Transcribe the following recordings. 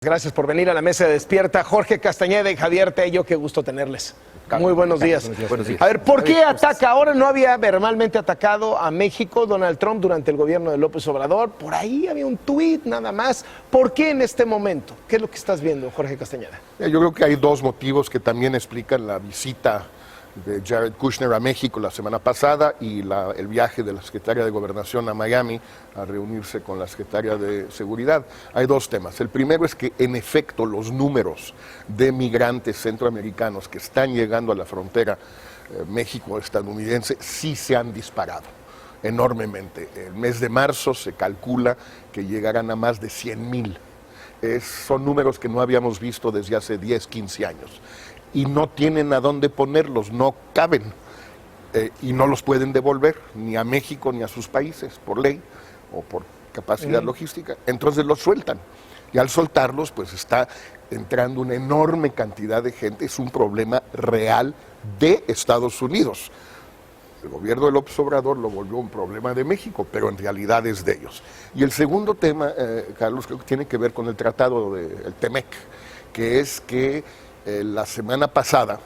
Gracias por venir a la mesa de Despierta. Jorge Castañeda y Javier Tello, qué gusto tenerles. Muy buenos días. Buenos días. A ver, ¿por qué ataca? Ahora no había verbalmente atacado a México Donald Trump durante el gobierno de López Obrador. Por ahí había un tuit nada más. ¿Por qué en este momento? ¿Qué es lo que estás viendo, Jorge Castañeda? Yo creo que hay dos motivos que también explican la visita de Jared Kushner a México la semana pasada y el viaje de la secretaria de Gobernación a Miami a reunirse con la secretaria de Seguridad. Hay dos temas. El primero es que, en efecto, los números de migrantes centroamericanos que están llegando a la frontera México-estadounidense sí se han disparado enormemente. El mes de marzo se calcula que llegarán a más de 100,000. Son números que no habíamos visto desde hace 10, 15 años. Y no tienen a dónde ponerlos, no caben y no los pueden devolver ni a México ni a sus países por ley o por capacidad logística. Entonces los sueltan y al soltarlos pues está entrando una enorme cantidad de gente. Es un problema real de Estados Unidos. El gobierno de López Obrador lo volvió un problema de México, pero en realidad es de ellos. Y el segundo tema, Carlos, creo que tiene que ver con el tratado del TEMEC, que es que la semana pasada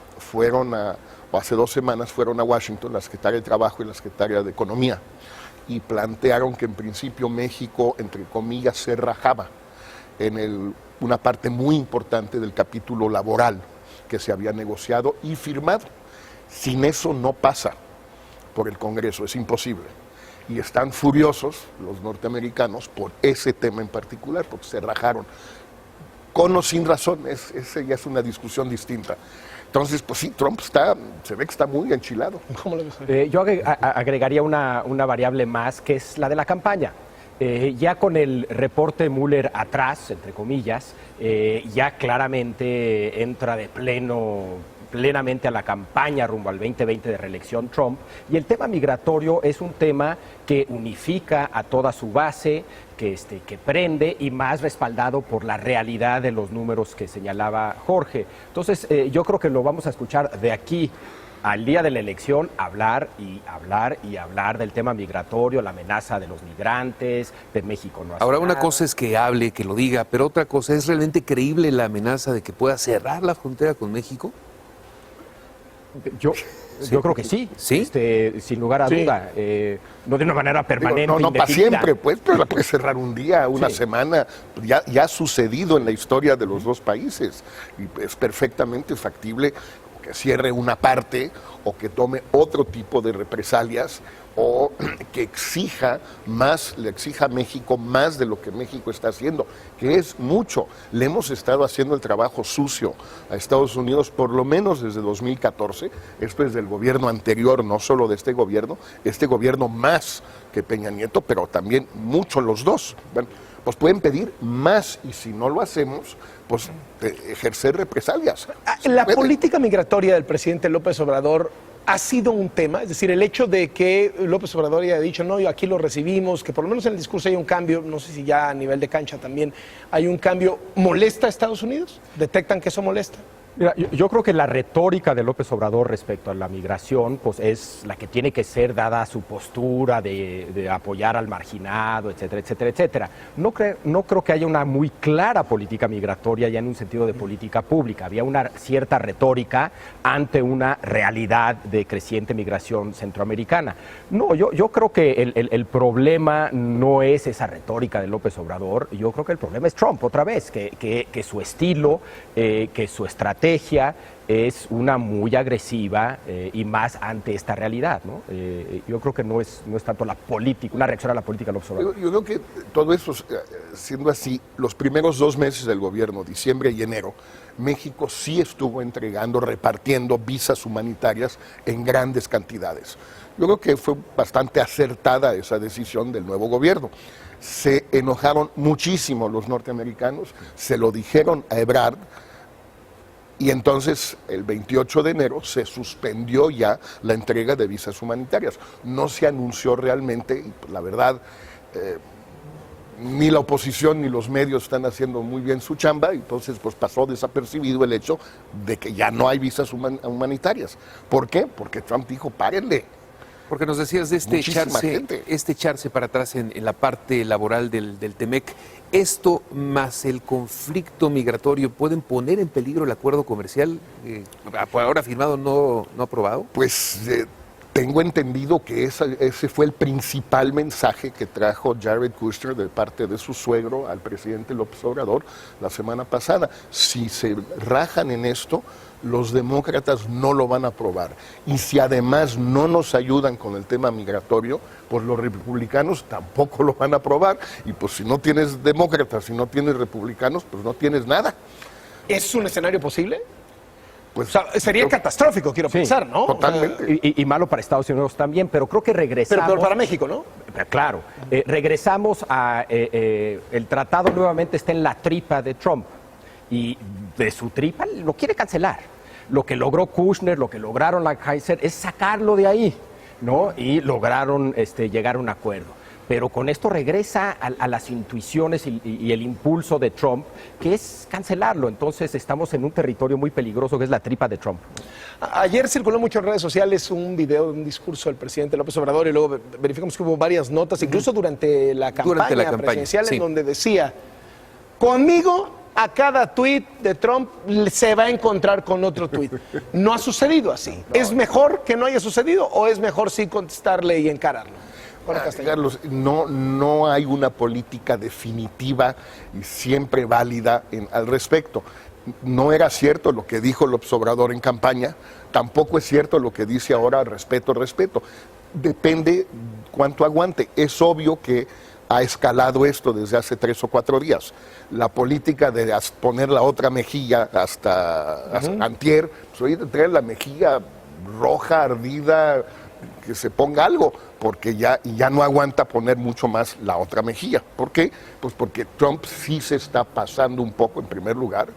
o hace 2 semanas fueron a Washington la secretaria de Trabajo y la secretaria de Economía y plantearon que en principio México, entre comillas, se rajaba en una parte muy importante del capítulo laboral que se había negociado y firmado. Sin eso no pasa por el Congreso, es imposible. Y están furiosos los norteamericanos por ese tema en particular, porque se rajaron. Con o sin razón, esa ya es una discusión distinta. Entonces, pues sí, Trump se ve que está muy enchilado. ¿Cómo lo ves? Yo agregaría una variable más, que es la de la campaña. Ya con el reporte Mueller atrás, entre comillas, ya claramente entra plenamente a la campaña rumbo al 2020 de reelección Trump, y el tema migratorio es un tema que unifica a toda su base, que prende y más respaldado por la realidad de los números que señalaba Jorge. Entonces, yo creo que lo vamos a escuchar de aquí al día de la elección, hablar del tema migratorio, la amenaza de los migrantes, de México no hace Ahora, una nada. cosa es que hable, que lo diga, pero otra cosa, ¿es realmente creíble la amenaza de que pueda cerrar la frontera con México? Yo creo que sí, ¿Sí? Sin lugar a duda, no de una manera permanente. No para indefinida. siempre, pues, pero la puede cerrar un día, una semana. Ya ha sucedido en la historia de los dos países y es perfectamente factible que cierre una parte o que tome otro tipo de represalias o que le exija a México más de lo que México está haciendo, que es mucho. Le hemos estado haciendo el trabajo sucio a Estados Unidos por lo menos desde 2014, esto es del gobierno anterior, no solo de este gobierno más que Peña Nieto, pero también mucho los dos. Bueno, pues pueden pedir más y si no lo hacemos, pues ejercer represalias. La política migratoria del presidente López Obrador ha sido un tema, es decir, el hecho de que López Obrador haya dicho, no, yo aquí lo recibimos, que por lo menos en el discurso hay un cambio, no sé si ya a nivel de cancha también hay un cambio, ¿molesta a Estados Unidos? ¿Detectan que eso molesta? Mira, yo creo que la retórica de López Obrador respecto a la migración pues es la que tiene que ser dada su postura de apoyar al marginado, etcétera, etcétera, etcétera. No creo que haya una muy clara política migratoria ya en un sentido de política pública. Había una cierta retórica ante una realidad de creciente migración centroamericana. No, yo creo que el problema no es esa retórica de López Obrador. Yo creo que el problema es Trump, otra vez, que su estilo, que su estrategia es una muy agresiva y más ante esta realidad, ¿no? Yo creo que no es tanto la política, una reacción a la política del observador. Yo creo que todo eso, siendo así, los primeros 2 meses del gobierno, diciembre y enero, México sí estuvo repartiendo visas humanitarias en grandes cantidades. Yo creo que fue bastante acertada esa decisión del nuevo gobierno. Se enojaron muchísimo los norteamericanos, se lo dijeron a Ebrard, y entonces el 28 de enero se suspendió ya la entrega de visas humanitarias. No se anunció realmente, y la verdad, ni la oposición ni los medios están haciendo muy bien su chamba, entonces pues pasó desapercibido el hecho de que ya no hay visas humanitarias. ¿Por qué? Porque Trump dijo, párenle. Porque nos decías de Muchísima gente. echarse para atrás en la parte laboral del TEMEC. ¿Esto más el conflicto migratorio pueden poner en peligro el acuerdo comercial por ahora firmado, no aprobado? Pues tengo entendido que ese fue el principal mensaje que trajo Jared Kushner de parte de su suegro al presidente López Obrador la semana pasada. Si se rajan en esto, los demócratas no lo van a aprobar. Y si además no nos ayudan con el tema migratorio, pues los republicanos tampoco lo van a aprobar. Y pues si no tienes demócratas, si no tienes republicanos, pues no tienes nada. ¿Es un escenario posible? Pues, O sea, sería catastrófico, quiero Sí, pensar, ¿no? totalmente. Y malo para Estados Unidos también, pero creo que regresamos... Pero para México, ¿no? Claro, regresamos a... el tratado nuevamente está en la tripa de Trump y de su tripa lo quiere cancelar. Lo que logró Kushner, lo que lograron la Kaiser es sacarlo de ahí, ¿no? Y lograron llegar a un acuerdo. Pero con esto regresa a las intuiciones y el impulso de Trump, que es cancelarlo. Entonces estamos en un territorio muy peligroso que es la tripa de Trump. Ayer circuló mucho en redes sociales un video de un discurso del presidente López Obrador y luego verificamos que hubo varias notas, incluso durante la campaña presidencial, sí, en donde decía, conmigo a cada tuit de Trump se va a encontrar con otro tuit. No ha sucedido así. ¿Es mejor que no haya sucedido o es mejor sí contestarle y encararlo? Carlos, no hay una política definitiva y siempre válida al respecto. No era cierto lo que dijo López Obrador en campaña, tampoco es cierto lo que dice ahora, respeto. Depende cuánto aguante. Es obvio que ha escalado esto desde hace 3 o 4 días. La política de poner la otra mejilla hasta antier, pues ahorita traer la mejilla roja, ardida, que se ponga algo, porque ya no aguanta poner mucho más la otra mejilla. ¿Por qué? Pues porque Trump sí se está pasando un poco en primer lugar,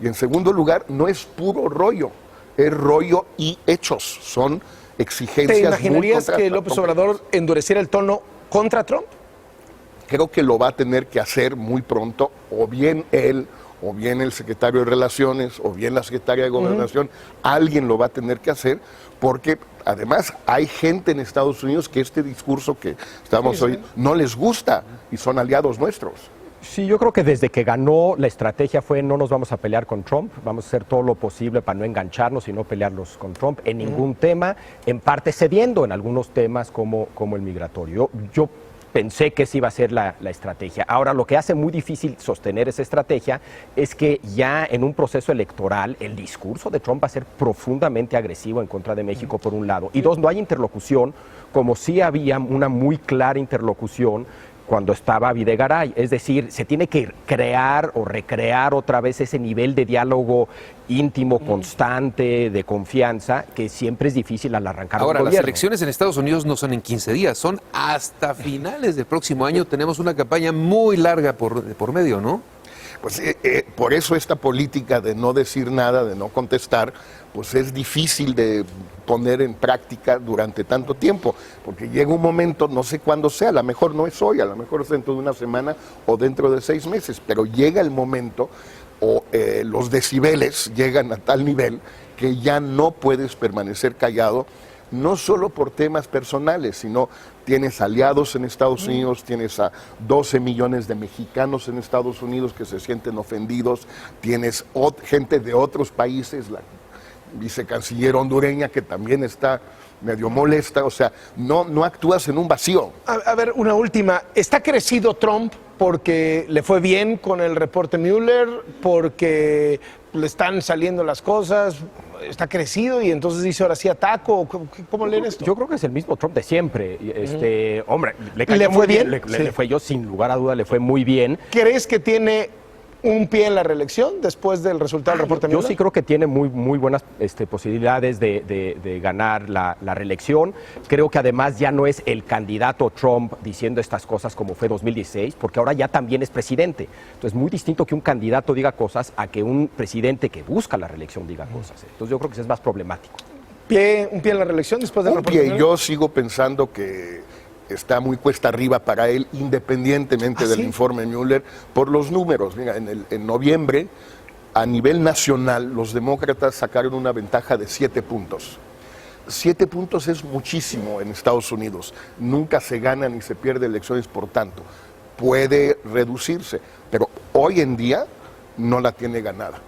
y en segundo lugar no es puro rollo, es rollo y hechos, son exigencias. ¿Te imaginarías que López Obrador endureciera el tono contra Trump? Creo que lo va a tener que hacer muy pronto, o bien él, o bien el secretario de Relaciones, o bien la secretaria de Gobernación, alguien lo va a tener que hacer, porque además hay gente en Estados Unidos que este discurso que estamos hoy no les gusta y son aliados nuestros. Sí, yo creo que desde que ganó la estrategia fue no nos vamos a pelear con Trump, vamos a hacer todo lo posible para no engancharnos y no pelearnos con Trump en ningún tema, en parte cediendo en algunos temas como el migratorio. Yo pensé que esa iba a ser la estrategia. Ahora, lo que hace muy difícil sostener esa estrategia es que ya en un proceso electoral el discurso de Trump va a ser profundamente agresivo en contra de México, por un lado. Y dos, no hay interlocución, como sí había una muy clara interlocución cuando estaba Videgaray. Es decir, se tiene que crear o recrear otra vez ese nivel de diálogo íntimo, constante, de confianza, que siempre es difícil al arrancar Ahora, un las gobierno. elecciones en Estados Unidos no son en 15 días, son hasta finales del próximo año. Tenemos una campaña muy larga por medio, ¿no? Pues por eso esta política de no decir nada, de no contestar, pues es difícil de poner en práctica durante tanto tiempo, porque llega un momento, no sé cuándo sea, a lo mejor no es hoy, a lo mejor es dentro de una semana o dentro de 6 meses, pero llega el momento o los decibeles llegan a tal nivel que ya no puedes permanecer callado, no solo por temas personales, sino tienes aliados en Estados Unidos, tienes a 12 millones de mexicanos en Estados Unidos que se sienten ofendidos, tienes gente de otros países, la vicecanciller hondureña que también está medio molesta, o sea, no actúas en un vacío. A ver, una última. ¿Está crecido Trump porque le fue bien con el reporte Mueller, porque le están saliendo las cosas? ¿Está crecido y entonces dice ahora sí ataco? ¿Cómo leen esto? Yo creo que es el mismo Trump de siempre. Hombre, ¿Le cayó fue muy bien? Le fue yo, sin lugar a duda, le fue muy bien. ¿Crees que tiene un pie en la reelección después del resultado del reporte Yo Mueller? sí creo que tiene muy buenas posibilidades de ganar la reelección. Creo que además ya no es el candidato Trump diciendo estas cosas como fue 2016, porque ahora ya también es presidente. Entonces, muy distinto que un candidato diga cosas a que un presidente que busca la reelección diga cosas. Entonces, yo creo que eso es más problemático. ¿Un pie en la reelección después del reporte Mueller? Yo sigo pensando que está muy cuesta arriba para él, independientemente del informe Mueller, por los números. Mira, en noviembre, a nivel nacional, los demócratas sacaron una ventaja de 7 puntos. 7 puntos es muchísimo en Estados Unidos. Nunca se gana ni se pierde elecciones, por tanto, puede reducirse. Pero hoy en día no la tiene ganada.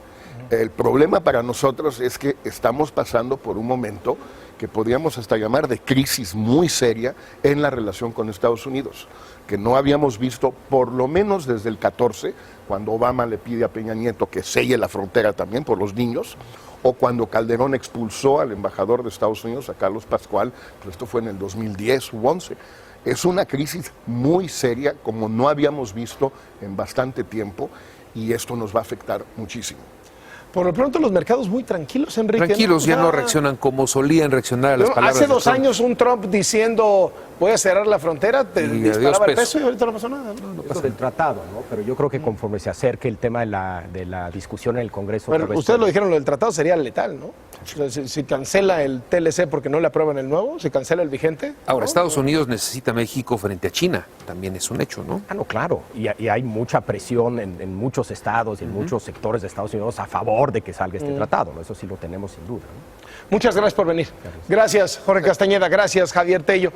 El problema para nosotros es que estamos pasando por un momento que podríamos hasta llamar de crisis muy seria en la relación con Estados Unidos, que no habíamos visto por lo menos desde el 14, cuando Obama le pide a Peña Nieto que selle la frontera también por los niños, o cuando Calderón expulsó al embajador de Estados Unidos, a Carlos Pascual, pero esto fue en el 2010 u 11. Es una crisis muy seria como no habíamos visto en bastante tiempo y esto nos va a afectar muchísimo. Por lo pronto los mercados muy tranquilos, Enrique. Tranquilos, ya no reaccionan como solían reaccionar a las palabras Hace de 2 Trump. años un Trump diciendo voy a cerrar la frontera, te Y disparaba adiós, el peso y ahorita no pasó nada. ¿no? Eso del tratado, ¿no? Pero yo creo que conforme se acerque el tema de la discusión en el Congreso... Bueno, otra vez ustedes lo sobre- dijeron, lo del tratado sería letal, ¿no? O sea, si cancela el TLC porque no le aprueban el nuevo, si cancela el vigente. Ahora, ¿no? Estados Unidos necesita a México frente a China, también es un hecho, ¿no? Ah, no, claro. Y hay mucha presión en muchos estados y en muchos sectores de Estados Unidos a favor de que salga este tratado, ¿no? Eso sí lo tenemos sin duda, ¿no? Muchas gracias por venir. Gracias, Jorge Castañeda. Gracias, Javier Tello.